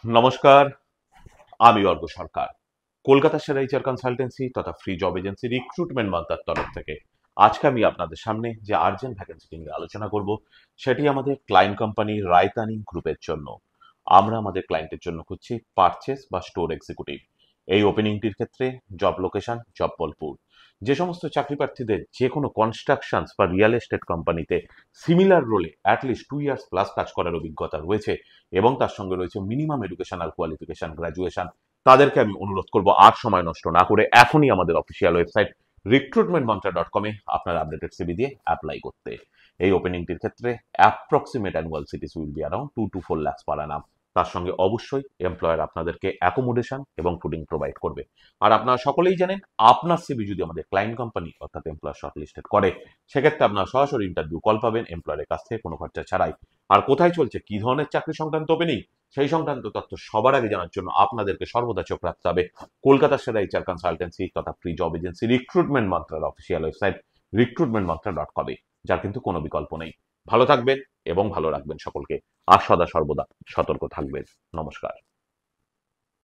নমস্কার, আমি অর্ক সরকার। কলকাতা সেরা এইচআর কনসালটেন্সি তথা ফ্রি জব এজেন্সি রিক্রুটমেন্ট মান্ত্রার তরফ থেকে আজকে আমি আপনাদের সামনে যে আর্জেন্ট ভ্যাকেন্সিটি নিয়ে আলোচনা করব সেটি আমাদের ক্লায়েন্ট কোম্পানি রায়তানি গ্রুপের জন্য। আমরা আমাদের ক্লায়েন্টের জন্য খুঁজছি পারচেস বা স্টোর এক্সিকিউটিভ। এই ওপেনিংটির ক্ষেত্রে জব লোকেশন জব্বলপুর। যে সমস্ত চাকরি প্রার্থীদের যে কোনো কনস্ট্রাকশনস বা রিয়েল এস্টেট কোম্পানিতে সিমিলার রোলে অ্যাটলিস্ট 2 ইয়ার্স প্লাস কাজ করার অভিজ্ঞতা রয়েছে এবং তার সঙ্গে রয়েছে মিনিমাম এডুকেশনাল কোয়ালিফিকেশন গ্র্যাজুয়েশন, তাদেরকে আমি অনুরোধ করব আর সময় নষ্ট না করে এখনই আমাদের অফিসিয়াল ওয়েবসাইট recruitmentmantra.com আপনার আপডেটেড সিভি দিয়ে অ্যাপ্লাই করতে। এই ওপেনিংটির ক্ষেত্রে approximate annual cities will be around 2 to 4 lakhs per annum। তার সঙ্গে অবশ্যই এমপ্লয়ার আপনাদেরকে অ্যাকোমোডেশন এবং ফুডিং প্রোভাইড করবে। আর আপনারা সকলেই জানেন, আপনার সিভি যদি আমাদের ক্লায়েন্ট কোম্পানি অর্থাৎ এমপ্লয়ার শর্টলিস্টেড করে, সেক্ষেত্রে আপনারা সরাসরি ইন্টারভিউ কল পাবেন এমপ্লয়ারের কাছ থেকে কোনো খরচা ছাড়াই। আর কোথায় চলছে, কি ধরনের চাকরি সংক্রান্ত ওপেনিং, সেই সংক্রান্ত তথ্য সবার আগে জানার জন্য আপনাদেরকে সর্বদা চোখ রাখতে হবে কলকাতার সেরা এইচআর কনসালটেন্সি তথা ফ্রি জব এজেন্সি রিক্রুটমেন্ট মান্ত্রার অফিসিয়াল ওয়েবসাইট recruitmentmantra.com, যার কিন্তু কোনো বিকল্প নেই। ভালো থাকবেন এবং ভালো রাখবেন সকলকে, আর সদা সর্বদা সতর্ক থাকবেন। নমস্কার।